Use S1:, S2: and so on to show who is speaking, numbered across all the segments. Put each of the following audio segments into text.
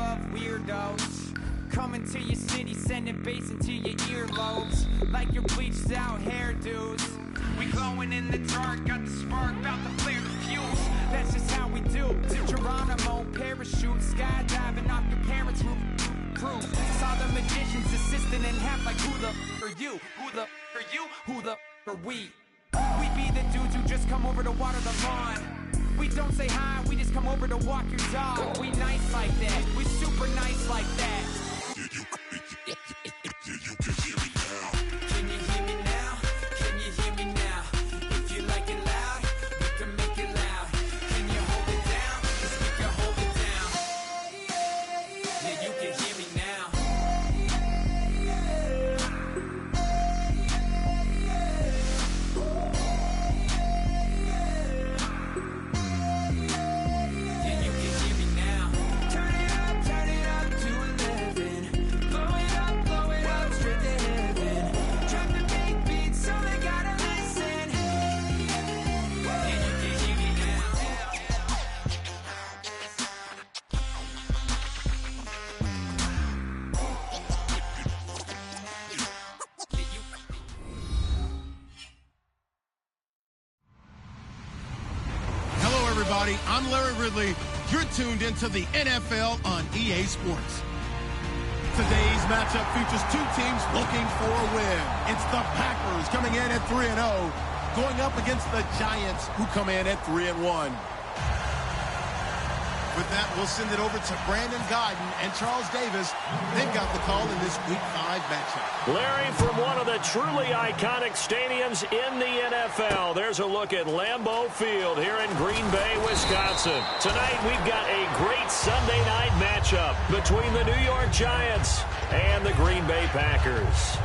S1: of weirdos coming to your city, sending bass into your earlobes like your bleached out hairdos. We glowing in the dark, got the spark, about to flare the fuse. That's just how we do. To Geronimo, parachute, skydiving off your parents' roof. Saw the magician's assistant in half like who the are you? Who the are you? Who the are we? We be the dudes who just come over to water the lawn. We don't say hi, we just come over to walk your dog. We nice like that, we super nice like that. Can you hear me now? Can you hear me now? If you like it loud, we can make it loud. Can you hold it down? 'Cause we can hold it down. Yeah, you can hear me now. Yeah, you can hear me now. Turn it up to 11. Blow it up straight to heaven. Drop the big beat so they gotta listen. Yeah, you can hear me now.
S2: Hello, everybody. I'm Larry Ridley. You're tuned into the NFL on EA Sports. Today's matchup features two teams looking for a win. It's the Packers coming in at 3-0, going up against the Giants, who come in at 3-1. With that, we'll send it over to Brandon Godden and Charles Davis. They've got the call in this Week 5 matchup.
S3: Larry, from one of the truly iconic stadiums in the NFL, there's a look at Lambeau Field here in Green Bay, Wisconsin. Tonight, we've got a great Sunday night matchup between the New York Giants and the Green Bay Packers.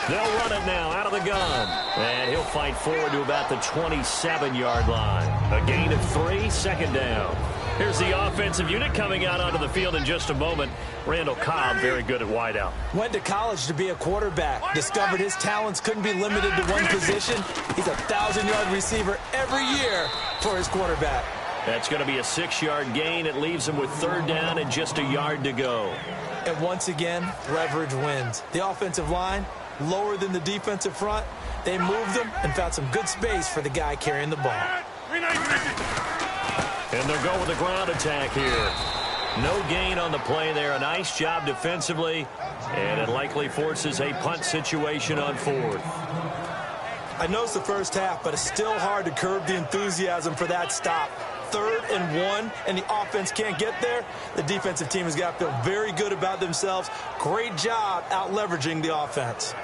S3: They'll run it now out of the gun. And he'll fight forward to about the 27-yard line. A gain of 3, second down. Here's the offensive unit coming out onto the field in just a moment. Randall Cobb, very good at wideout.
S4: Went to college to be a quarterback. Discovered his talents couldn't be limited to one position. He's a 1,000-yard receiver every year for his quarterback.
S3: That's going to be a 6-yard gain. It leaves him with third down and just a yard to go.
S4: And once again, leverage wins. The offensive line, lower than the defensive front. They moved them and found some good space for the guy carrying the ball.
S3: And they'll go with a ground attack here. No gain on the play there. A nice job defensively. And it likely forces a punt situation on fourth.
S4: I know it's the first half, but it's still hard to curb the enthusiasm for that stop. 3rd and 1, and the offense can't get there. The defensive team has got to feel very good about themselves. Great job out leveraging the offense.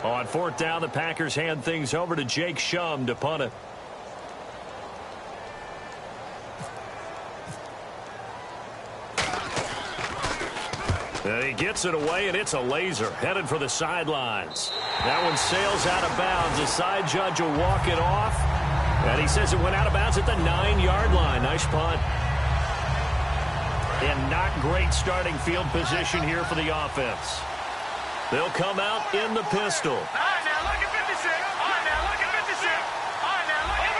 S3: On fourth down, the Packers hand things over to Jake Shum to punt it. And he gets it away, and it's a laser headed for the sidelines. That one sails out of bounds. The side judge will walk it off. And he says it went out of bounds at the 9-yard line. Nice punt. And not great starting field position here for the offense. They'll come out in the pistol.
S5: All right, now look at 56. All right, now look at 56. All right, now look at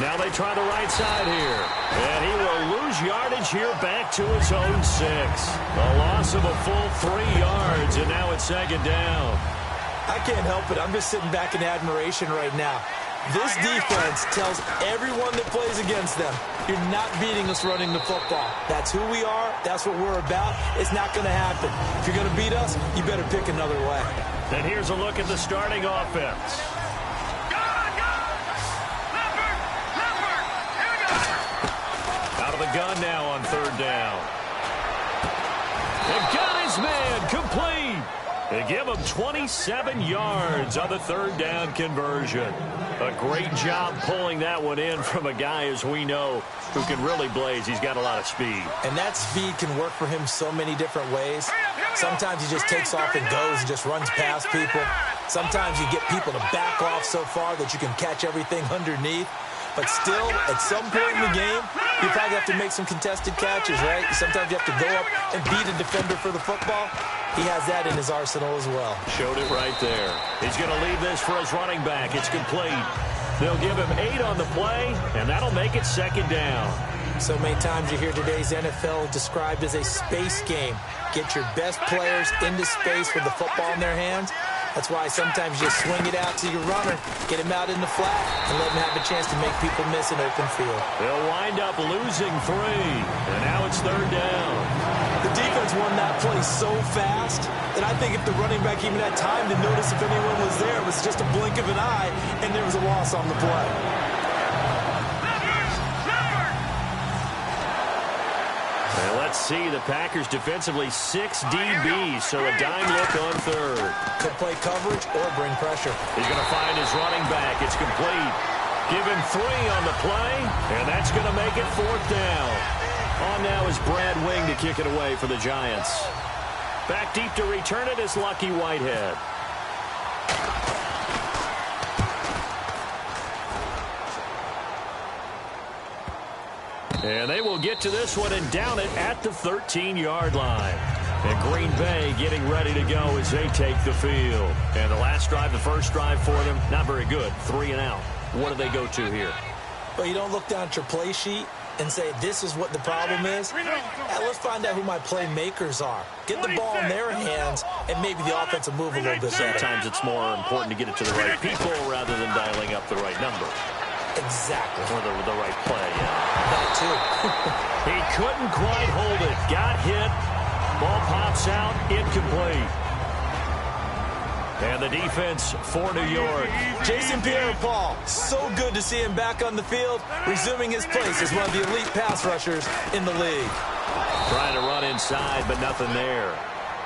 S3: Now they try the right side here. And he will lose yardage here back to his own 6. A loss of a full 3 yards, and now it's second down.
S4: I can't help it. I'm just sitting back in admiration right now. This defense tells everyone that plays against them, you're not beating us running the football. That's who we are. That's what we're about. It's not going to happen. If you're going to beat us, you better pick another way.
S3: And here's a look at the starting offense. Out of the gun now on third down. They got his man complete. They give him 27 yards on the third down conversion. A great job pulling that one in from a guy, as we know, who can really blaze. He's got a lot of speed.
S4: And that speed can work for him so many different ways. Sometimes he just takes off and goes and just runs past people. Sometimes you get people to back off so far that you can catch everything underneath. But still, at some point in the game, you probably have to make some contested catches, right? Sometimes you have to go up and beat a defender for the football. He has that in his arsenal as well.
S3: Showed it right there. He's going to leave this for his running back. It's complete. They'll give him 8 on the play, and that'll make it second down.
S4: So many times you hear today's NFL described as a space game. Get your best players into space with the football in their hands. That's why sometimes you just swing it out to your runner, get him out in the flat, and let him have a chance to make people miss an open field.
S3: They'll wind up losing 3, and now it's third down.
S4: The defense won that play so fast that I think if the running back even had time to notice if anyone was there, it was just a blink of an eye, and there was a loss on the play.
S3: And let's see, the Packers defensively 6 DBs, so a dime look on third.
S4: Could play coverage or bring pressure.
S3: He's going to find his running back. It's complete. Give him 3 on the play, and that's going to make it fourth down. On now is Brad Wing to kick it away for the Giants. Back deep to return it is Lucky Whitehead. And they will get to this one and down it at the 13-yard line. And Green Bay getting ready to go as they take the field. And the last drive, the first drive for them, not very good. 3 and out. What do they go to here?
S4: Well, you don't look down at your play sheet and say, this is what the problem is. Let's find out who my playmakers are. Get the ball in their hands, and maybe the offense will move a little bit better.
S3: Sometimes it's more important to get it to the right people rather than dialing up the right number.
S4: Exactly.
S3: Or the right play, yeah.
S4: That too.
S3: He couldn't quite hold it. Got hit. Ball pops out. Incomplete. And the defense for New York.
S4: Jason Pierre-Paul, so good to see him back on the field, resuming his place as one of the elite pass rushers in the league.
S3: Trying to run inside, but nothing there.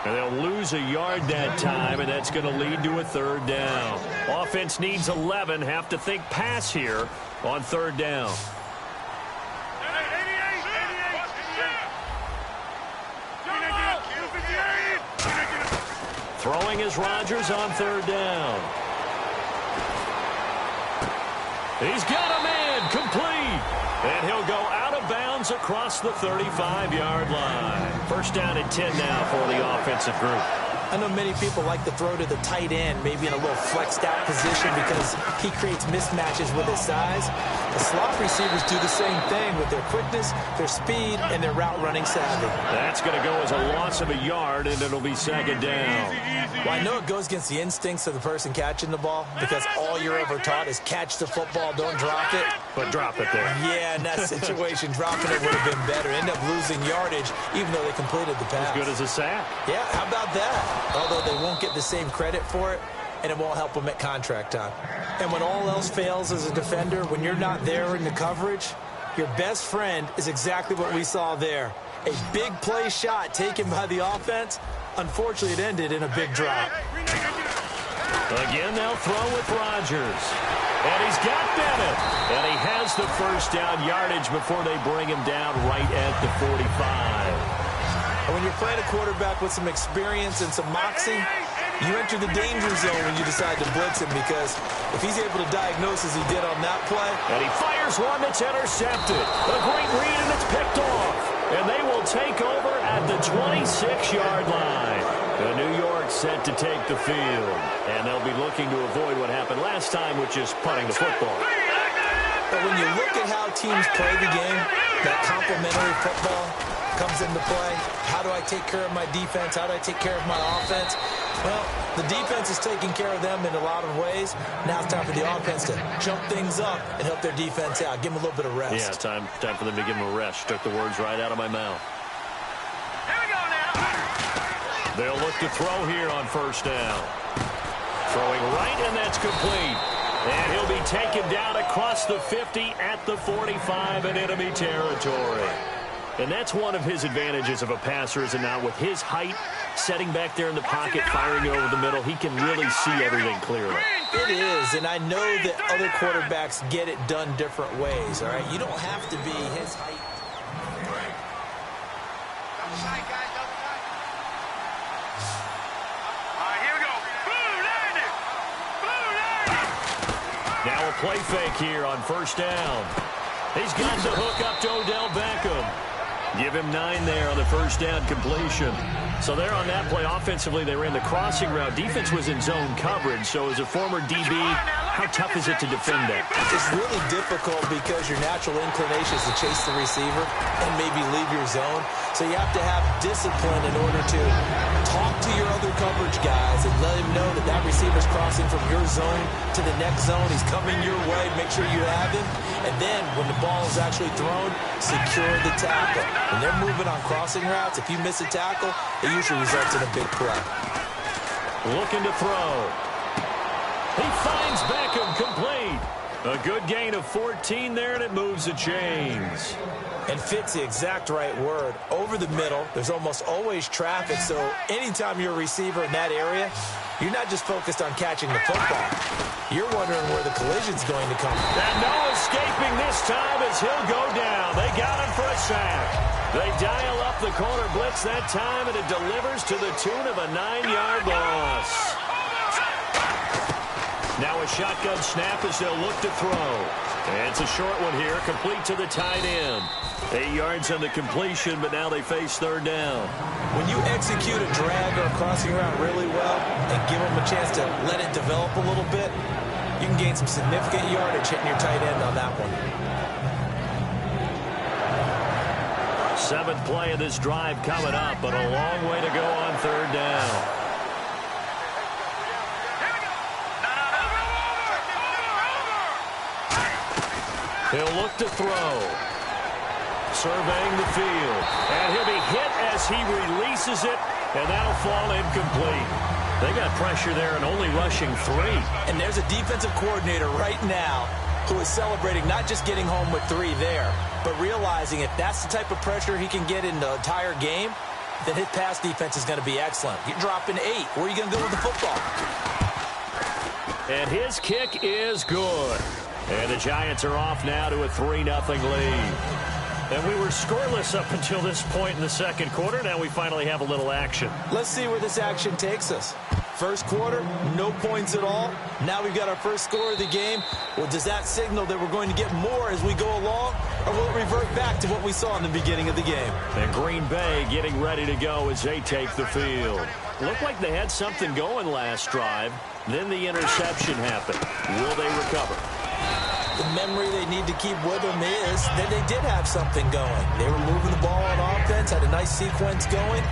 S3: And they'll lose a yard that time, and that's going to lead to a third down. Offense needs 11. Have to think pass here on third down. Throwing is Rodgers on third down. He's got a man complete. And he'll go out of bounds across the 35-yard line. First down and 10 now for the offensive group.
S4: I know many people like to throw to the tight end, maybe in a little flexed out position because he creates mismatches with his size. The slot receivers do the same thing with their quickness, their speed, and their route running savvy.
S3: That's going to go as a loss of a yard, and it'll be second down.
S4: Well, I know it goes against the instincts of the person catching the ball because all you're ever taught is catch the football, don't drop it.
S3: But drop it there.
S4: Yeah, in that situation, dropping it would have been better. End up losing yardage even though they completed the pass.
S3: As good as a sack.
S4: Yeah, how about that? Although they won't get the same credit for it, and it won't help them at contract time. And when all else fails as a defender, when you're not there in the coverage, your best friend is exactly what we saw there. A big play shot taken by the offense. Unfortunately, it ended in a big drop.
S3: Again, they'll throw with Rodgers. And he's got Bennett. And he has the first down yardage before they bring him down right at the 45.
S4: And when you're playing a quarterback with some experience and some moxie, you enter the danger zone when you decide to blitz him because if he's able to diagnose as he did on that play.
S3: And he fires one that's intercepted. A great read, and it's picked off. And they will take over at the 26-yard line. The New York set to take the field. And they'll be looking to avoid what happened last time, which is punting the football.
S4: But when you look at how teams play the game, that complementary football comes into play. How do I take care of my defense? How do I take care of my offense? Well, the defense is taking care of them in a lot of ways. Now it's time for the offense to jump things up and help their defense out. Give them a little bit of rest.
S3: Yeah, time for them to give them a rest. Took the words right out of my mouth.
S5: Here we go now.
S3: They'll look to throw here on first down. Throwing right, and that's complete. And he'll be taken down across the 50 at the 45 in enemy territory. And that's one of his advantages of a passer, is it not? With his height, setting back there in the pocket, firing it over the middle, he can really see everything clearly.
S4: It is, and I know that other quarterbacks get it done different ways, all right? You don't have to be his height.
S3: play fake here on first down. He's got the hook up to Odell Beckham. Give him 9 there on the first down completion. So there on that play, offensively, they ran the crossing route. Defense was in zone coverage. So as a former DB, how tough is it to defend that?
S4: It's really difficult because your natural inclination is to chase the receiver and maybe leave your zone. So you have to have discipline in order to talk to your other coverage guys and let him know that that receiver's crossing from your zone to the next zone. He's coming your way. Make sure you have him. And then when the ball is actually thrown, secure the tackle. When they're moving on crossing routes, if you miss a tackle, it usually results in a big play.
S3: Looking to throw. He finds Beckham complete. A good gain of 14 there, and it moves the chains.
S4: And fits the exact right word. Over the middle, there's almost always traffic, so anytime you're a receiver in that area, you're not just focused on catching the football. You're wondering where the collision's going to come from.
S3: And no escaping this time as he'll go down. They got him for a sack. They dial up the corner blitz that time, and it delivers to the tune of a 9-yard loss. Now a shotgun snap as they'll look to throw. And it's a short one here, complete to the tight end. 8 yards on the completion, but now they face third down.
S4: When you execute a drag or a crossing route really well and give them a chance to let it develop a little bit, you can gain some significant yardage hitting your tight end on that one.
S3: 7th play of this drive coming up, but a long way to go on third down. He'll look to throw. Surveying the field. And he'll be hit as he releases it, and that'll fall incomplete. They got pressure there and only rushing 3.
S4: And there's a defensive coordinator right now who is celebrating not just getting home with 3 there, but realizing if that's the type of pressure he can get in the entire game, then his pass defense is going to be excellent. You're dropping 8. Where are you going to go with the football?
S3: And his kick is good. And the Giants are off now to a 3-0 lead. And we were scoreless up until this point in the second quarter. Now we finally have a little action.
S4: Let's see where this action takes us. First quarter, no points at all. Now we've got our first score of the game. Well, does that signal that we're going to get more as we go along? Or will it revert back to what we saw in the beginning of the game?
S3: And Green Bay getting ready to go as they take the field. Looked like they had something going last drive. Then the interception happened. Will they recover?
S4: The memory they need to keep with them is that they did have something going. They were moving the ball on offense, had a nice sequence going.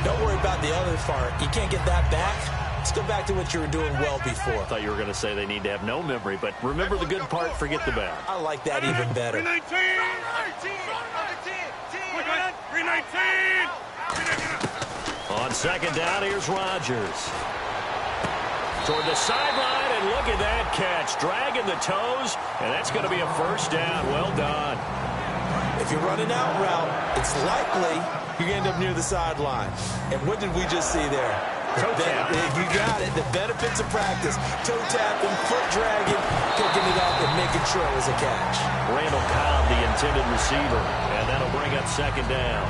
S4: Don't worry about the other part. You can't get that back. Let's go back to what you were doing well before.
S3: I thought you were going to say they need to have no memory, but remember the good part, forget the bad.
S4: I like that even better.
S5: 319!
S3: On second down, here's Rodgers. Toward the sideline, and look at that catch. Dragging the toes, and that's going to be a first down. Well done.
S4: If you're running out route, it's likely you're going to end up near the sideline. And what did we just see there?
S3: Toe tap.
S4: You got it. The benefits of practice. Toe tapping, foot dragging, picking it up, and making sure it was a catch.
S3: Randall Cobb, the intended receiver, and that'll bring up second down.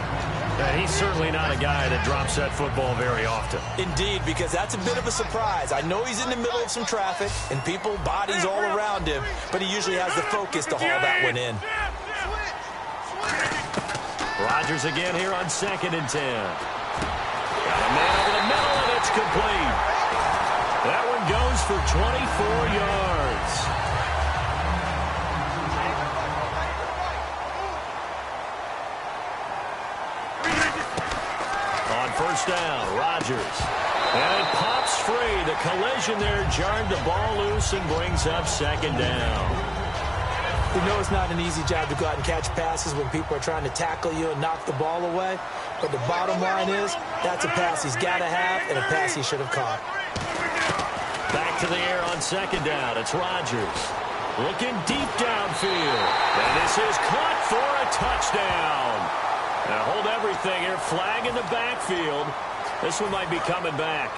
S3: And he's certainly not a guy that drops that football very often.
S4: Indeed, because that's a bit of a surprise. I know he's in the middle of some traffic and people, bodies all around him, but he usually has the focus to haul that one in.
S3: Rodgers again here on 2nd and 10. Got a man over the middle, and it's complete. That one goes for 24 yards. First down, Rodgers. And it pops free. The collision there jarred the ball loose and brings up second down.
S4: We know it's not an easy job to go out and catch passes when people are trying to tackle you and knock the ball away. But the bottom line is that's a pass he's got to have and a pass he should have caught.
S3: Back to the air on second down. It's Rodgers. Looking deep downfield. And this is caught for a touchdown. Now hold everything here. Flag in the backfield. This one might be coming back.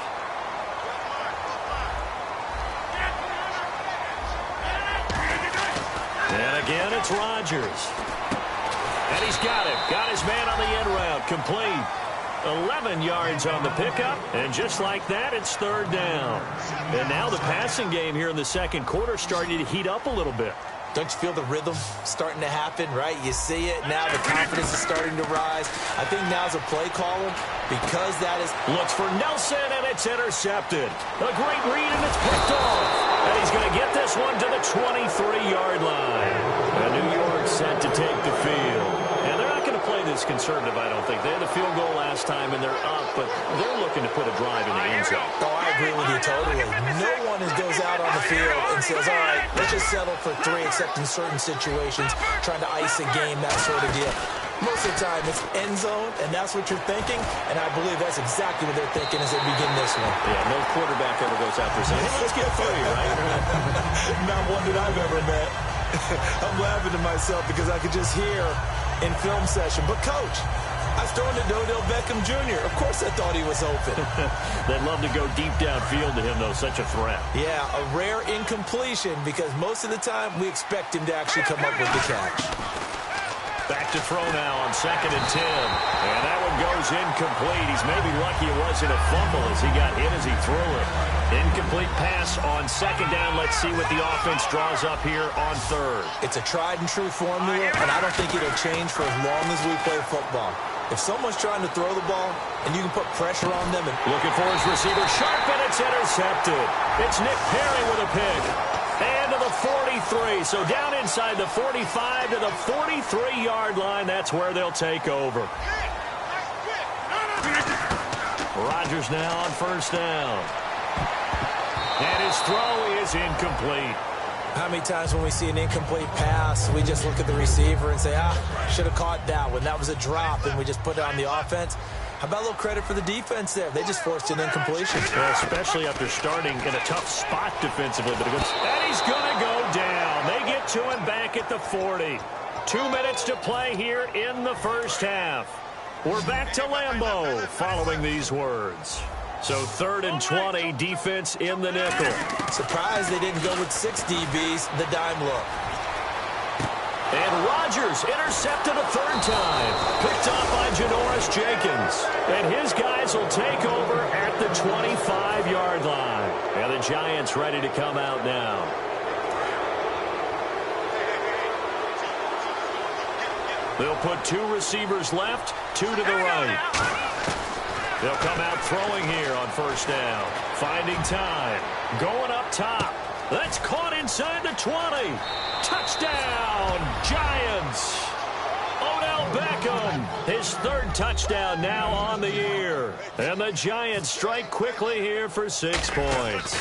S3: And again, it's Rodgers. And he's got it. Got his man on the end route. Complete. 11 yards on the pickup, and just like that, it's third down. And now the passing game here in the second quarter starting to heat up a little bit.
S4: Don't you feel the rhythm starting to happen, right? You see it now. The confidence is starting to rise. I think now's a play caller because that is...
S3: Looks for Nelson, and it's intercepted. A great read, and it's picked off. And he's going to get this one to the 23-yard line. And New York set to take the field. And they're not going to play this conservative, I don't think. They had the field goal last time, and they're up, but they're looking to put a drive in the end zone.
S4: Oh, I agree with you totally. No one goes out on the field and says, all right, let's just settle for 3, except in certain situations, trying to ice a game, that sort of deal. Most of the time, it's end zone, and that's what you're thinking, and I believe that's exactly what they're thinking as they begin this one.
S3: Yeah, no quarterback ever goes out there saying, hey, let's get 3, right?
S4: Not one that I've ever met. I'm laughing to myself because I could just hear in film session, but Coach, I was throwing to Odell Beckham Jr. Of course I thought he was open.
S3: They'd love to go deep downfield to him, though. Such a threat.
S4: Yeah, a rare incompletion because most of the time we expect him to actually come up with the catch.
S3: Back to throw now on 2nd and 10. And that one goes incomplete. He's maybe lucky it wasn't a fumble as he got hit as he threw it. Incomplete pass on 2nd down. Let's see what the offense draws up here on 3rd.
S4: It's a tried and true formula, and I don't think it'll change for as long as we play football. If someone's trying to throw the ball and you can put pressure on them. And
S3: looking for his receiver, sharp, and it's intercepted. It's Nick Perry with a pick. And to the 43. So down inside the 45 to the 43-yard line. That's where they'll take over. Rodgers now on 1st down. And his throw is incomplete.
S4: How many times when we see an incomplete pass, we just look at the receiver and say, should have caught that one. That was a drop, and we just put it on the offense. How about a little credit for the defense there? They just forced an incompletion.
S3: Well, especially after starting in a tough spot defensively. And he's going to go down. They get to him back at the 40. 2 minutes to play here in the first half. We're back to Lambeau following these words. So 3rd and 20, defense in the nickel.
S4: Surprised they didn't go with 6 DBs, the dime look.
S3: And Rodgers intercepted a 3rd time. Picked off by Janoris Jenkins. And his guys will take over at the 25-yard line. And the Giants ready to come out now. They'll put 2 receivers left, 2 to the right. They'll come out throwing here on 1st down. Finding time. Going up top. That's caught inside the 20. Touchdown, Giants. Odell Beckham, his 3rd touchdown now on the year. And the Giants strike quickly here for 6 points.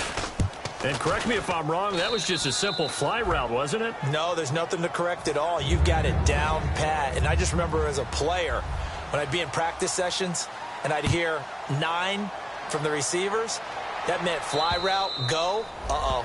S3: And correct me if I'm wrong, that was just a simple fly route, wasn't it?
S4: No, there's nothing to correct at all. You've got it down pat. And I just remember as a player, when I'd be in practice sessions, and I'd hear 9 from the receivers, that meant fly route, go.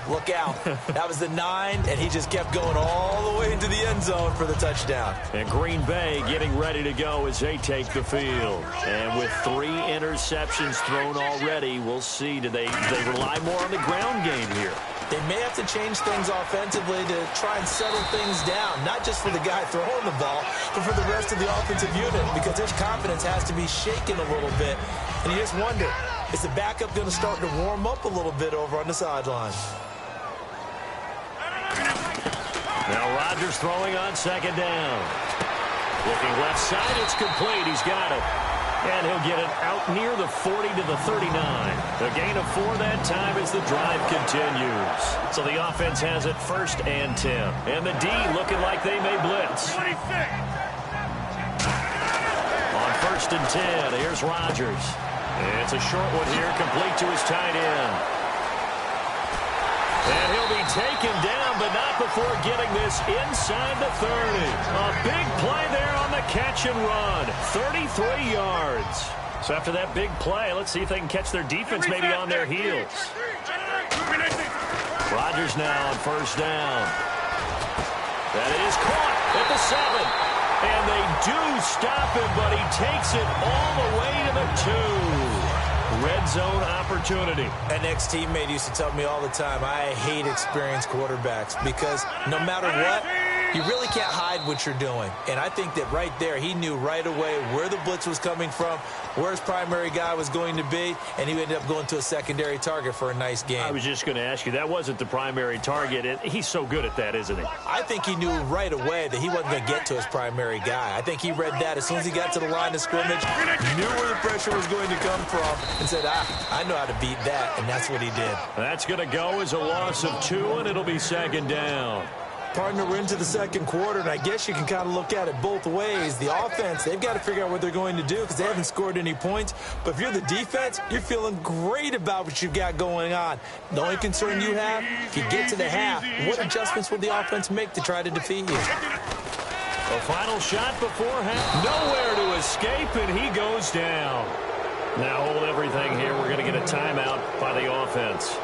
S4: Look out. That was the 9, and he just kept going all the way into the end zone for the touchdown.
S3: And Green Bay getting ready to go as they take the field. And with 3 interceptions thrown already, we'll see. Do they rely more on the ground game here?
S4: They may have to change things offensively to try and settle things down, not just for the guy throwing the ball, but for the rest of the offensive unit, because their confidence has to be shaken a little bit. And you just wonder, is the backup going to start to warm up a little bit over on the sideline?
S3: Now Rodgers throwing on 2nd down. Looking left side, it's complete. He's got it. And he'll get it out near the 40 to the 39. A gain of 4 that time as the drive continues. So the offense has it 1st and 10. And the D looking like they may blitz. On 1st and 10, here's Rodgers. It's a short one here, complete to his tight end. And he'll be taken down, but not before getting this inside the 30. A big play there on the catch and run. 33 yards. So after that big play, let's see if they can catch their defense maybe on their heels. Rodgers now on 1st down. That is caught at the 7. And they do stop him, but he takes it all the way to the 2. Red zone opportunity.
S4: An ex-teammate used to tell me all the time, I hate experienced quarterbacks because no matter what, You really can't hide what you're doing. And I think that right there, he knew right away where the blitz was coming from, where his primary guy was going to be, and he ended up going to a secondary target for a nice game.
S3: I was just going to ask you, that wasn't the primary target, and he's so good at that, isn't he?
S4: I think he knew right away that he wasn't going to get to his primary guy. I think he read that as soon as he got to the line of scrimmage, knew where the pressure was going to come from, and said, I know how to beat that, and that's what he did.
S3: That's going to go as a loss of 2, and it'll be second down.
S4: Partner, we're into the second quarter, and I guess you can kind of look at it both ways. The offense, they've got to figure out what they're going to do because they haven't scored any points. But if you're the defense, you're feeling great about what you've got going on. The only concern you have, if you get to the half, what adjustments will the offense make to try to defeat you?
S3: The final shot before half. Nowhere to escape, and he goes down. Now hold everything here. We're going to get a timeout by the offense.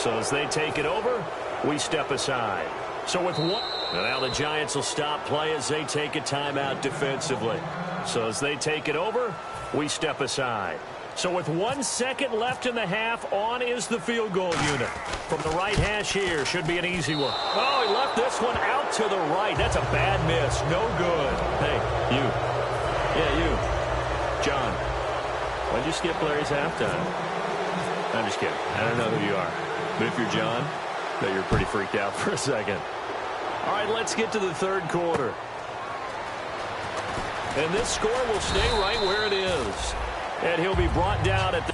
S3: So as they take it over, we step aside. So with one, and now the Giants will stop play as they take a timeout defensively. So as they take it over, we step aside. So with 1 second left in the half, on is the field goal unit. From the right hash here, should be an easy one. Oh, he left this one out to the right. That's a bad miss. No good. Hey, you. Yeah, you. John, why'd you skip Larry's halftime? I'm just kidding. I don't know who you are. But if you're John, that you're pretty freaked out for a second. All right, let's get to the third quarter. And this score will stay right where it is. And he'll be brought down at the...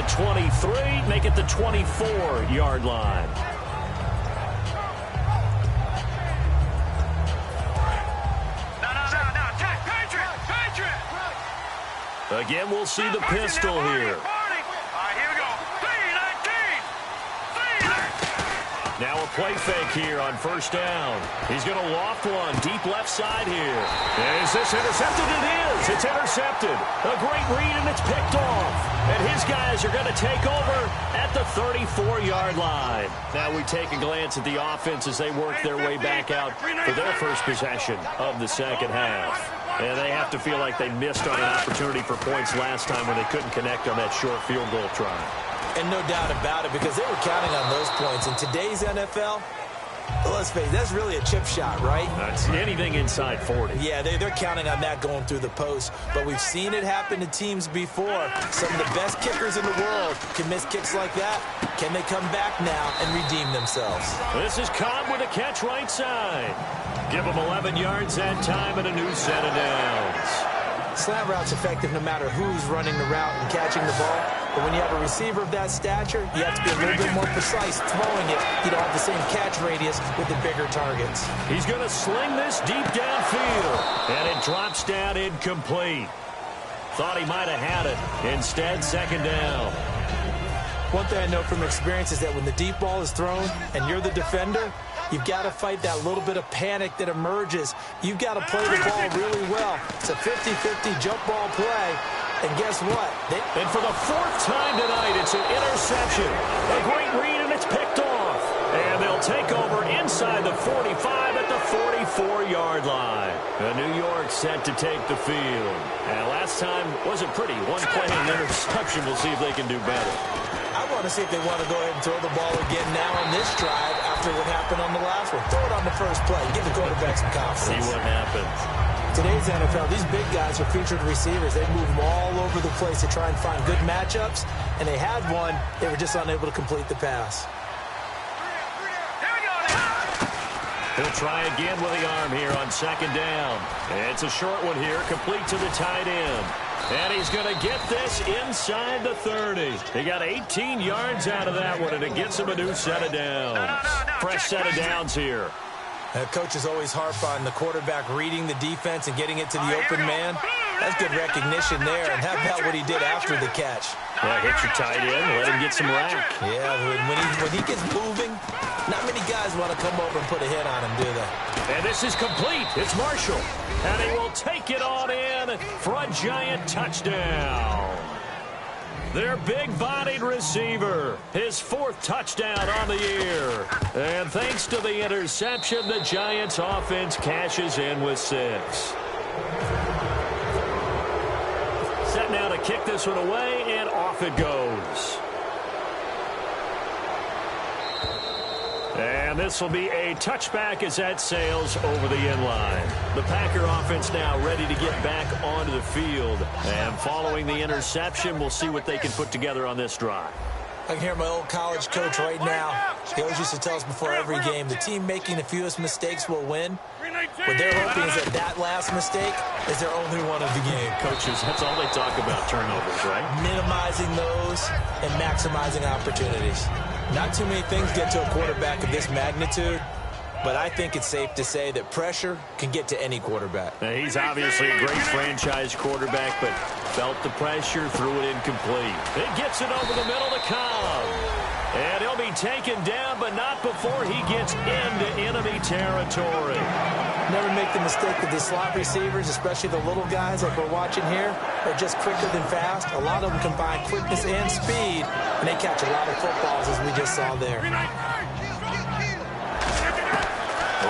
S3: ...23, make it the 24-yard line. Again, we'll see the pistol here. Now a play fake here on first down. He's going to loft one deep left side here. Is this intercepted? It is. It's intercepted. A great read, and it's picked off. And his guys are going to take over at the 34-yard line. Now we take a glance at the offense as they work their way back out for their first possession of the second half. And they have to feel like they missed on an opportunity for points last time when they couldn't connect on that short field goal try.
S4: And no doubt about it, because they were counting on those points. In today's NFL, let's face it, that's really a chip shot, right?
S3: That's anything inside 40.
S4: Yeah, they're counting on that going through the post. But we've seen it happen to teams before. Some of the best kickers in the world can miss kicks like that. Can they come back now and redeem themselves?
S3: This is Cobb with a catch right side. Give them 11 yards that time and a new set of downs.
S4: Slant route's effective no matter who's running the route and catching the ball. But when you have a receiver of that stature, you have to be a little bit more precise throwing it. You don't have the same catch radius with the bigger targets.
S3: He's going to sling this deep downfield. And it drops down incomplete. Thought he might have had it. Instead, second down.
S4: One thing I know from experience is that when the deep ball is thrown and you're the defender, you've got to fight that little bit of panic that emerges. You've got to play the ball really well. It's a 50-50 jump ball play. And guess what?
S3: And for the fourth time tonight, it's an interception. A great read, and it's picked off. And they'll take over inside the 45 at the 44-yard line. New York set to take the field. And last time wasn't pretty. One play and an interception. We'll see if they can do better.
S4: I want to see if they want to go ahead and throw the ball again now on this drive after what happened on the last one. Throw it on the first play. Give the quarterback some confidence.
S3: See what happens.
S4: Today's NFL, these big guys are featured receivers. They move them all over the place to try and find good matchups. And they had one. They were just unable to complete the pass.
S3: He'll try again with the arm here on second down. It's a short one here, complete to the tight end. And he's going to get this inside the 30. He got 18 yards out of that one, and it gets him a new set of downs. Fresh set of downs here.
S4: Coaches always harp on the quarterback reading the defense and getting it to the open man. That's good recognition there. And how about what he did after the catch?
S3: Yeah, hit your tight end, let him get some rack.
S4: Yeah, when he gets moving, not many guys want to come over and put a hit on him, do they?
S3: And this is complete. It's Marshall. And he will take it on in for a giant touchdown. Their big-bodied receiver, his 4th touchdown on the year. And thanks to the interception, the Giants offense cashes in with 6. Set now to kick this one away, and off it goes. And this will be a touchback as that sails over the end line. The Packer offense now ready to get back onto the field. And following the interception, we'll see what they can put together on this drive.
S4: I can hear my old college coach right now. He always used to tell us before every game, the team making the fewest mistakes will win. What they're hoping is that last mistake is their only one of the game.
S3: Coaches, that's all they talk about, turnovers, right?
S4: Minimizing those and maximizing opportunities. Not too many things get to a quarterback of this magnitude, but I think it's safe to say that pressure can get to any quarterback.
S3: Now, he's obviously a great franchise quarterback, but felt the pressure, threw it incomplete. It gets it over the middle to Cobb. And he'll be taken down, but not before he gets into enemy territory.
S4: Never make the mistake that the slot receivers, especially the little guys like we're watching here, are just quicker than fast. A lot of them combine quickness and speed, and they catch a lot of footballs, as we just saw there.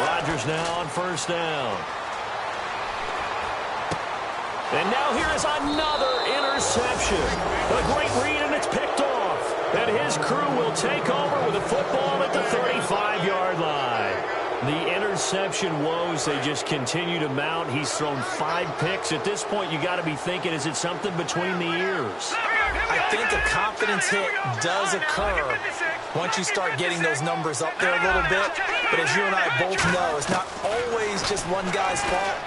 S3: Rodgers now on 1st down. And now here is another interception. A great read, and it's picked off. And his crew will take over with a football at the 35-yard line. The interception woes, they just continue to mount. He's thrown 5 picks. At this point, you got to be thinking, is it something between the ears?
S4: I think a confidence hit does occur once you start getting those numbers up there a little bit. But as you and I both know, it's not always just one guy's fault.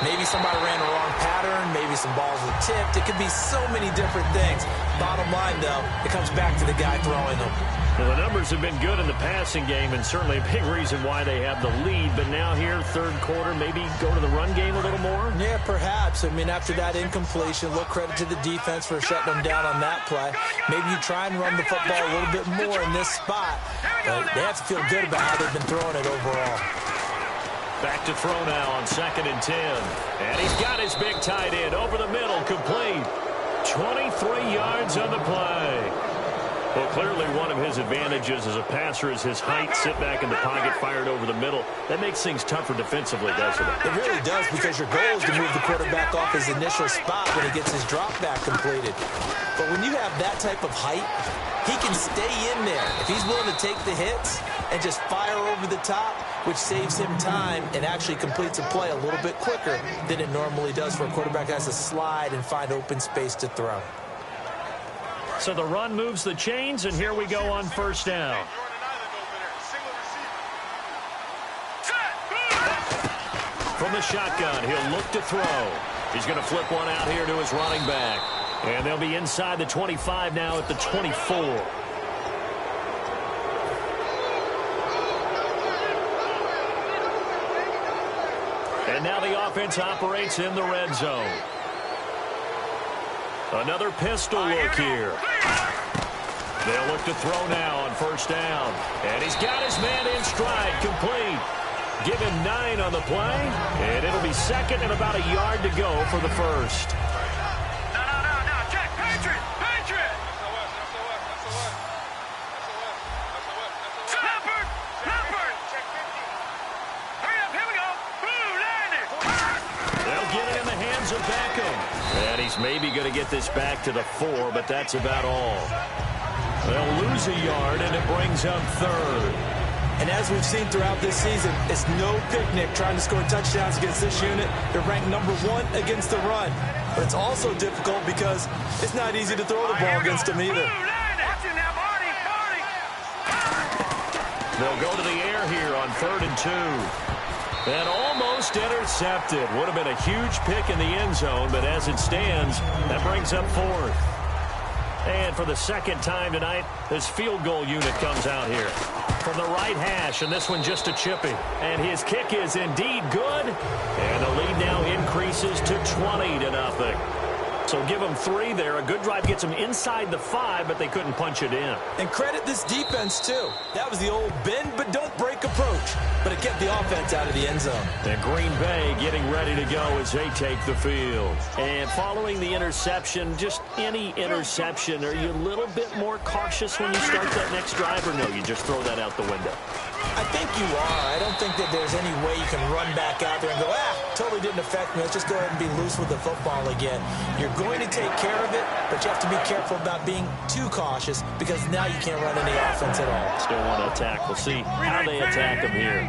S4: Maybe somebody ran a wrong pattern. Maybe some balls were tipped. It could be so many different things. Bottom line, though, it comes back to the guy throwing them.
S3: Well, the numbers have been good in the passing game, and certainly a big reason why they have the lead. But now here, 3rd quarter, maybe go to the run game a little more?
S4: Yeah, perhaps. I mean, after that incompletion, look, credit to the defense for shutting them down on that play. Maybe you try and run the football a little bit more in this spot. But they have to feel good about how they've been throwing it overall.
S3: Back to throw now on 2nd and 10. And he's got his big tight end over the middle, complete. 23 yards on the play. Well, clearly one of his advantages as a passer is his height. Sit back in the pocket, fired over the middle. That makes things tougher defensively, doesn't it?
S4: It really does, because your goal is to move the quarterback off his initial spot when he gets his drop back completed. But when you have that type of height, he can stay in there. If he's willing to take the hits and just fire over the top, which saves him time and actually completes a play a little bit quicker than it normally does for a quarterback that has to slide and find open space to throw.
S3: So the run moves the chains, and here we go on 1st down. From the shotgun, he'll look to throw. He's going to flip one out here to his running back. And they'll be inside the 25 now at the 24. And now the offense operates in the red zone. Another pistol look here. They'll look to throw now on 1st down. And he's got his man in stride, complete. Give him 9 on the play, and it'll be 2nd and about a yard to go for the 1st.
S5: No, check, Patriot! Leopard! Hurry up, here we go! Blue, landed!
S3: They'll get it in the hands of Beckham. And he's maybe going to get this back to the 4, but that's about all. They'll lose a yard, and it brings up 3rd.
S4: And as we've seen throughout this season, it's no picnic trying to score touchdowns against this unit. They're ranked number 1 against the run. But it's also difficult because it's not easy to throw the ball against them either.
S3: They'll go to the air here on 3rd and 2. And almost intercepted. Would have been a huge pick in the end zone, but as it stands, that brings up 4th. And for the 2nd time tonight, this field goal unit comes out here. From the right hash, and this one just a chipping. And his kick is indeed good. And the lead now increases to 20-0. So give them 3 there. A good drive gets them inside the 5, but they couldn't punch it in.
S4: And credit this defense, too. That was the old bend but don't break approach. But it kept the offense out of the end zone.
S3: And Green Bay getting ready to go as they take the field. And following the interception, just any interception, are you a little bit more cautious when you start that next drive, or no, you just throw that out the window?
S4: I think you are. I don't think that there's any way you can run back out there and go, totally didn't affect me. Let's just go ahead and be loose with the football again. You're going to take care of it, but you have to be careful about being too cautious because now you can't run any offense at all.
S3: Still want to attack. We'll see how they attack them here.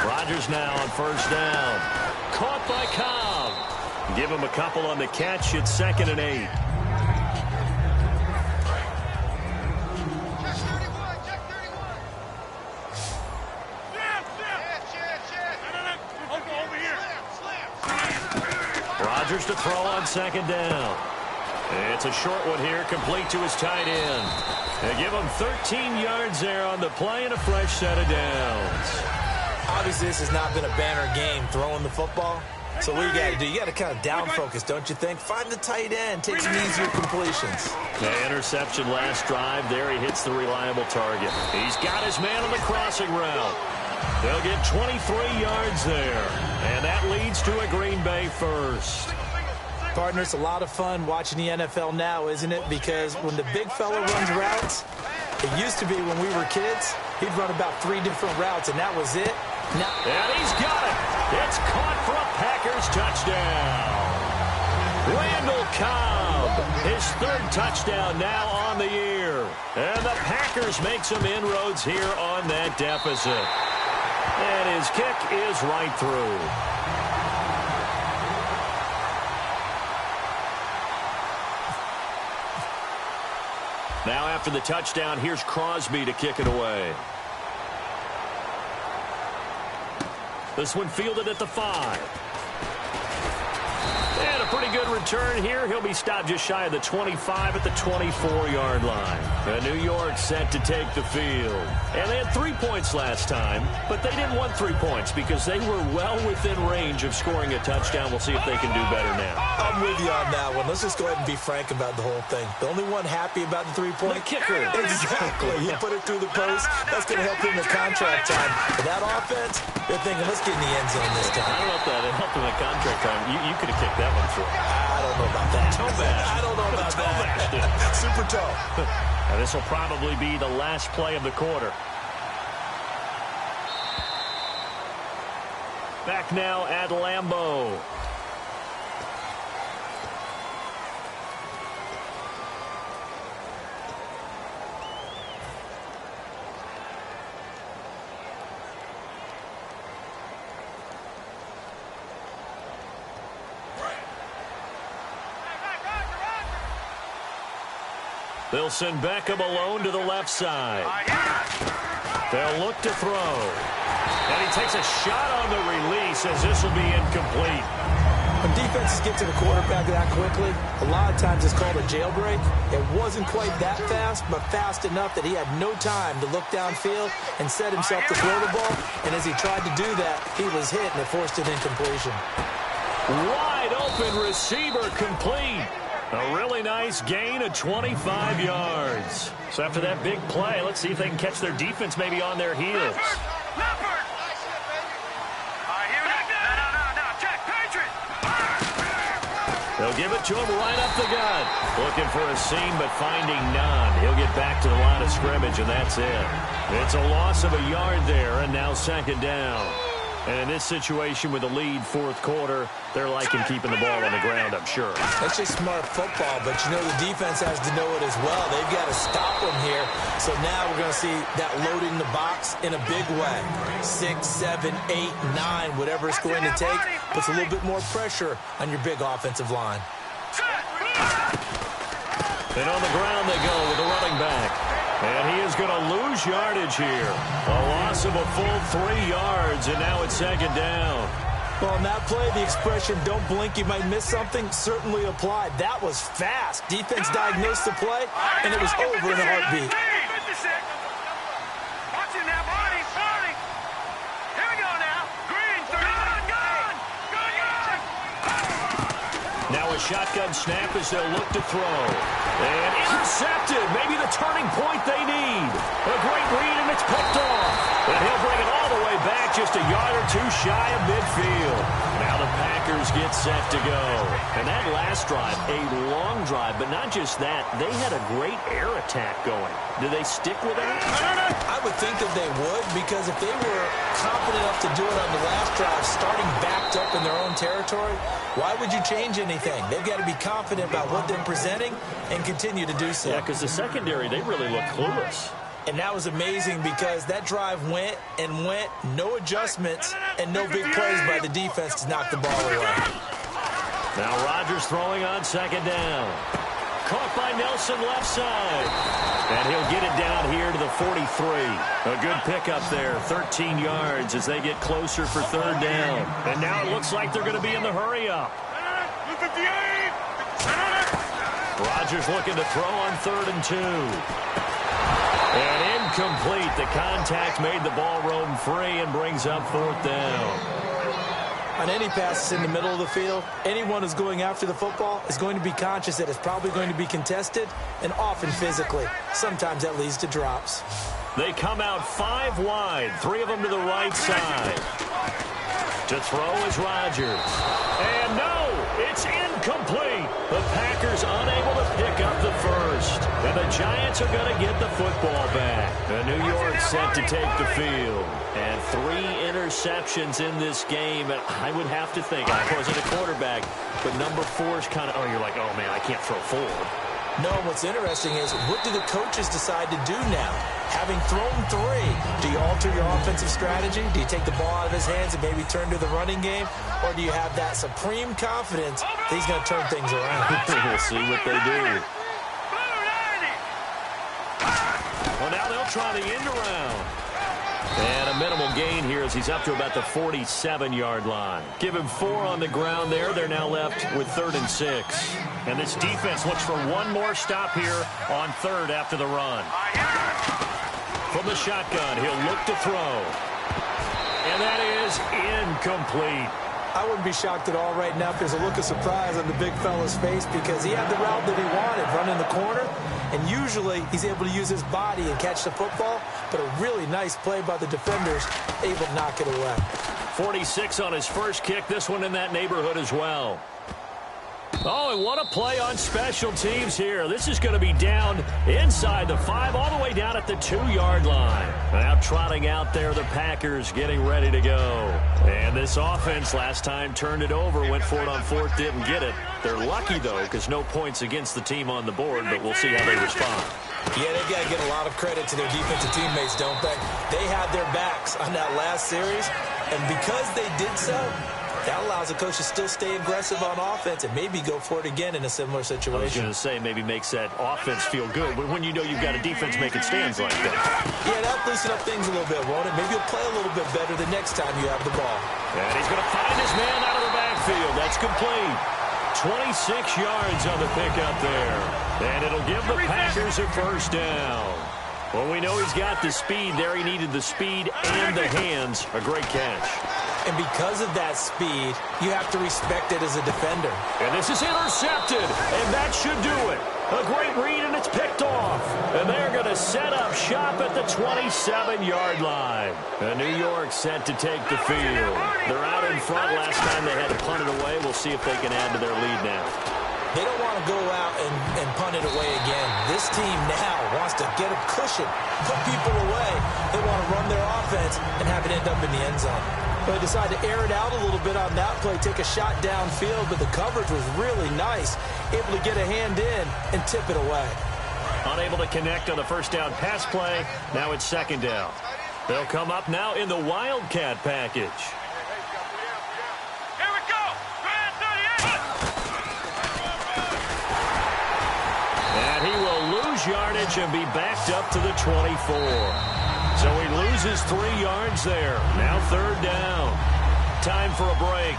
S3: Rodgers now on first down. Caught by Cobb. Give him a couple on the catch. It's 2nd and 8. Rodgers to throw on 2nd down. It's a short one here, complete to his tight end. They give him 13 yards there on the play and a fresh set of downs.
S4: Obviously, this has not been a banner game throwing the football. So what you got to do, you got to kind of down focus, don't you think? Find the tight end, take some easier completions.
S3: The interception last drive. There he hits the reliable target. He's got his man on the crossing route. They'll get 23 yards there. And that leads to a Green Bay first.
S4: Partner, it's a lot of fun watching the NFL now, isn't it? Because when the big fella runs routes, it used to be when we were kids, he'd run about 3 different routes, and that was it. Now,
S3: and he's got it. It's caught for a Packers touchdown. Randall Cobb, his 3rd touchdown now on the year. And the Packers make some inroads here on that deficit. And his kick is right through. Now after the touchdown, here's Crosby to kick it away. This one fielded at the 5. And a pretty good return here. He'll be stopped just shy of the 25 at the 24-yard line. New York set to take the field. And they had 3 points last time, but they didn't want 3 points because they were well within range of scoring a touchdown. We'll see if they can do better now.
S4: I'm with you on that one. Let's just go ahead and be frank about the whole thing. The only one happy about the 3-point
S3: kicker.
S4: Exactly. You put it through the post. That's going to help him in contract time. But that offense, they're thinking, let's get in the end zone this time.
S3: I don't know if that helped him in contract time. You could have kicked that one through.
S4: I don't know about that.
S3: Toe bash.
S4: I don't know about that. Super toe.
S3: This will probably be the last play of the quarter. Back now at Lambeau. They'll send Beckham alone to the left side. They'll look to throw. And he takes a shot on the release as this will be incomplete.
S4: When defenses get to the quarterback that quickly, a lot of times it's called a jailbreak. It wasn't quite that fast, but fast enough that he had no time to look downfield and set himself to throw the ball. And as he tried to do that, he was hit, and it forced an incompletion.
S3: Wide open receiver complete. A really nice gain of 25 yards. So after that big play, let's see if they can catch their defense maybe on their heels. They'll give it to him right up the gut. Looking for a seam, but finding none. He'll get back to the line of scrimmage, and that's it. It's a loss of a yard there, and now 2nd down. And in this situation with the lead 4th quarter, they're liking keeping the ball on the ground, I'm sure.
S4: That's just smart football, but you know the defense has to know it as well. They've got to stop them here. So now we're going to see that loading the box in a big way. 6, 7, 8, 9, whatever it's going to take, puts a little bit more pressure on your big offensive line.
S3: And on the ground they go with the running back. And he is going to lose yardage here. A loss of a full 3 yards, and now it's 2nd down.
S4: Well, on that play, the expression, don't blink, you might miss something, certainly applied. That was fast. Defense diagnosed the play, and it was over in a heartbeat.
S5: Watch it now, Barney. Here we go.
S3: Now a shotgun snap as they'll look to throw. And intercepted. Maybe the turning point they need. A great read, and it's picked off. And he'll bring it all the way back just a yard or two shy of midfield. Now the Packers get set to go. And that last drive, a long drive, but not just that. They had a great air attack going. Do they stick with that?
S4: I would think that they would, because if they were confident enough to do it on the last drive, starting backed up in their own territory, why would you change anything? They've got to be confident about what they're presenting and continue to do so.
S3: Yeah, because the secondary, they really look clueless.
S4: And that was amazing because that drive went and went, no adjustments, and no big plays by the defense to knock the ball away.
S3: Now Rodgers throwing on second down. Caught by Nelson left side. And he'll get it down here to the 43. A good pickup there, 13 yards as they get closer for third down. And now it looks like they're going to be in the hurry-up. Rodgers looking to throw on 3rd and 2. And incomplete. The contact made the ball roam free and brings up 4th down.
S4: On any passes in the middle of the field, anyone who's going after the football is going to be conscious that it's probably going to be contested, and often physically. Sometimes that leads to drops.
S3: They come out 5 wide, 3 of them to the right side. To throw is Rodgers. And no, it's incomplete. The Packers unable to pick up the first. And the Giants are going to get the football back. The New York set to take the field. And 3 interceptions in this game. And I would have to think, I wasn't a quarterback, but number 4 is kind of, oh, you're like, oh, man, I can't throw forward.
S4: No, what's interesting is, what do the coaches decide to do now? Having thrown 3, do you alter your offensive strategy? Do you take the ball out of his hands and maybe turn to the running game? Or do you have that supreme confidence that he's going to turn things around?
S3: We'll see what they do. Well, now they'll try the end around. And a minimal gain here as he's up to about the 47-yard line. Give him 4 on the ground there. They're now left with 3rd and 6. And this defense looks for one more stop here on 3rd after the run. From the shotgun, he'll look to throw. And that is incomplete.
S4: I wouldn't be shocked at all right now if there's a look of surprise on the big fella's face, because he had the route that he wanted, running the corner. And usually he's able to use his body and catch the football, but a really nice play by the defenders, able to knock it away.
S3: 46 on his first kick, this one in that neighborhood as well. Oh, and what a play on special teams here. This is going to be down inside the 5, all the way down at the 2-yard line. Now trotting out there, the Packers getting ready to go. And this offense last time turned it over, went for it on 4th, didn't get it. They're lucky, though, because no points against the team on the board, but we'll see how they respond.
S4: Yeah, they've got to give a lot of credit to their defensive teammates, don't they? They had their backs on that last series, and because they did so, that allows the coach to still stay aggressive on offense and maybe go for it again in a similar situation.
S3: I was going to say maybe makes that offense feel good, but when you know you've got a defense making stands like that.
S4: Yeah, that'll loosen up things a little bit, won't it? Maybe you'll play a little bit better the next time you have the ball.
S3: And he's going to find his man out of the backfield. That's complete. 26 yards on the pickup there. And it'll give the Packers a first down. Well, we know he's got the speed there. He needed the speed and the hands. A great catch.
S4: And because of that speed, you have to respect it as a defender.
S3: And this is intercepted, and that should do it. A great read, and it's picked off. And they're going to set up shop at the 27-yard line. And New York set to take the field. They're out in front. Last time they had to punt it away. We'll see if they can add to their lead now.
S4: They don't want to go out and punt it away again. This team now wants to get a cushion, put people away. They want to run their offense and have it end up in the end zone. But they decided to air it out a little bit on that play, take a shot downfield, but the coverage was really nice, able to get a hand in and tip it away.
S3: Unable to connect on the first down pass play. Now it's second down. They'll come up now in the Wildcat package.
S5: Here we go. Grand 38.
S3: And he will lose yardage and be backed up to the 24. So he loses 3 yards there. Now third down. Time for a break.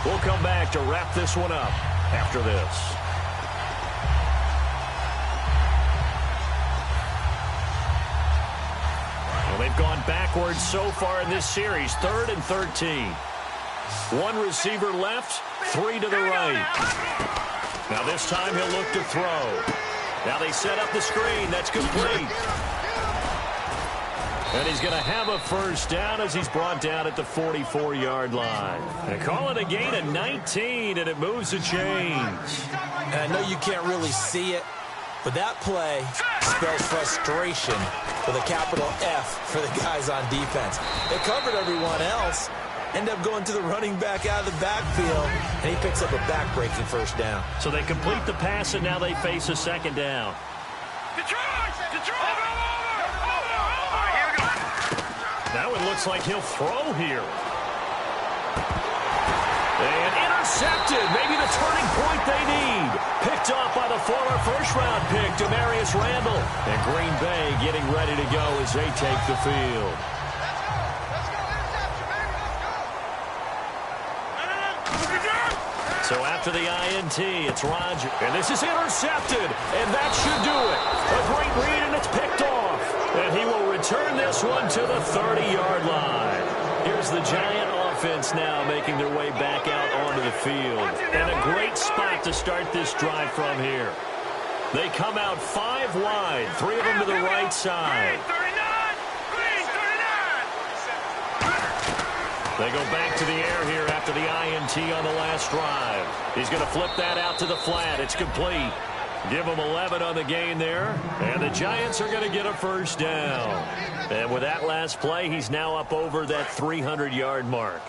S3: We'll come back to wrap this one up after this. Well, they've gone backwards so far in this series. 3rd and 13. 1 receiver left, 3 to the right. this time he'll look to throw. Now they set up the screen. That's complete. And he's going to have a first down as he's brought down at the 44-yard line. They call it a gain of 19, and it moves the chains.
S4: And I know you can't really see it, but that play spells frustration with a capital F for the guys on defense. They covered everyone else, end up going to the running back out of the backfield, and he picks up a back-breaking first down.
S3: So they complete the pass, and now they face a second down. Now it looks like he'll throw here. And intercepted. Maybe the turning point they need. Picked off by the former first-round pick, Demarius Randall. And Green Bay getting ready to go as they take the field. So after the INT, it's Roger. And this is intercepted. And that should do it. A great read, and it's picked off. And he will return this one to the 30-yard line. Here's the Giant offense now making their way back out onto the field. And a great spot to start this drive from here. They come out 5 wide, 3 of them to the right side. They go back to the air here after the INT on the last drive. He's going to flip that out to the flat. It's complete. Give him 11 on the gain there. And the Giants are going to get a first down. And with that last play, he's now up over that 300-yard mark.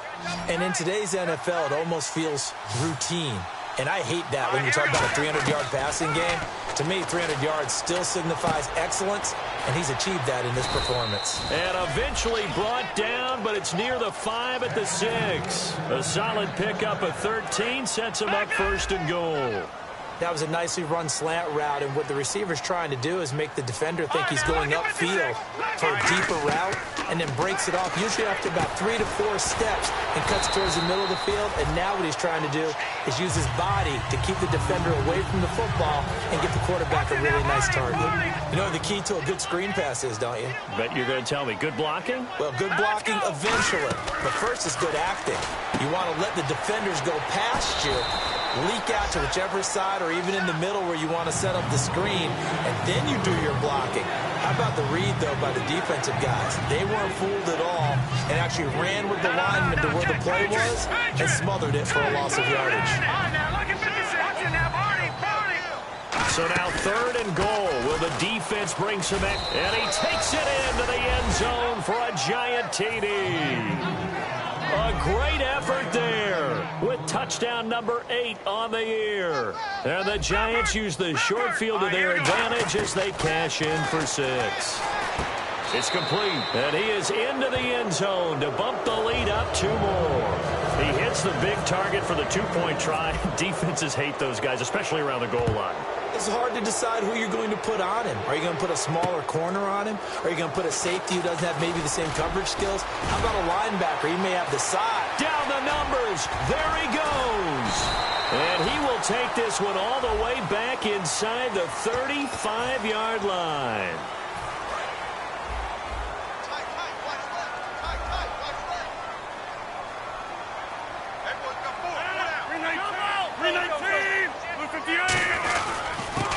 S4: And in today's NFL, it almost feels routine. And I hate that when you talk about a 300-yard passing game. To me, 300 yards still signifies excellence, and he's achieved that in this performance.
S3: And eventually brought down, but it's near the 5 at the 6. A solid pickup of 13 sets him up first and goal.
S4: That was a nicely run slant route, and what the receiver's trying to do is make the defender think he's going upfield for a deeper route, and then breaks it off, usually after about 3 to 4 steps, and cuts towards the middle of the field. And now what he's trying to do is use his body to keep the defender away from the football and get the quarterback a really nice target. You know what the key to a good screen pass is, don't you?
S3: Bet you're going to tell me. Good blocking?
S4: Well, good blocking eventually, but first is good acting. You want to let the defenders go past you, leak out to whichever side or even in the middle where you want to set up the screen, and then you do your blocking. How about the read, though, by the defensive guys? They weren't fooled at all and actually ran with the lineman to where the play was and smothered it for a loss of yardage.
S3: So now 3rd and goal. Will the defense bring some and he takes it into the end zone for a Giant TD. A great effort there with touchdown number 8 on the year. And the Giants use the short field to their advantage as they cash in for 6. It's complete, and he is into the end zone to bump the lead up 2 more. He hits the big target for the 2-point try. Defenses hate those guys, especially around the goal line.
S4: It's hard to decide who you're going to put on him. Are you going to put a smaller corner on him? Are you going to put a safety who doesn't have maybe the same coverage skills? How about a linebacker? He may have the side.
S3: Down the numbers. There he goes. And he will take this one all the way back inside the 35-yard line.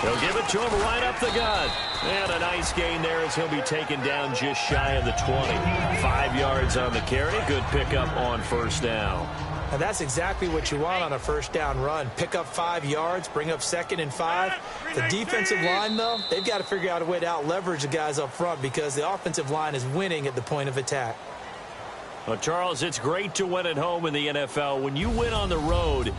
S3: They'll give it to him right up the gut. And a nice gain there as he'll be taken down just shy of the 20. 5 yards on the carry. Good pickup on first down.
S4: And that's exactly what you want on a first down run. Pick up 5 yards, bring up 2nd and 5. The defensive line, though, they've got to figure out a way to out-leverage the guys up front because the offensive line is winning at the point of attack.
S3: Well, Charles, it's great to win at home in the NFL. When you win on the road,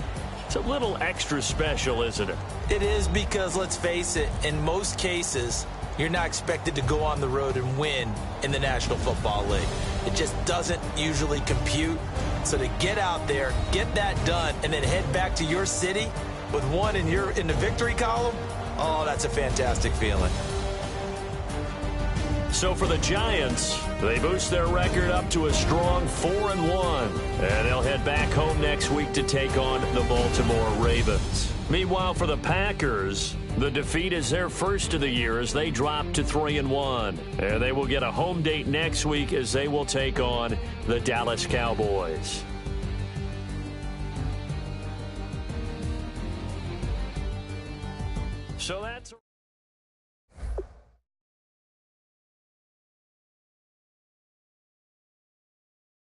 S3: it's a little extra special, isn't it?
S4: It is because, let's face it, in most cases, you're not expected to go on the road and win in the National Football League. It just doesn't usually compute. So to get out there, get that done, and then head back to your city with 1 in the victory column, oh, that's a fantastic feeling.
S3: So for the Giants, they boost their record up to a strong 4-1. And they'll head back home next week to take on the Baltimore Ravens. Meanwhile, for the Packers, the defeat is their first of the year as they drop to 3-1. And they will get a home date next week as they will take on the Dallas Cowboys. So that's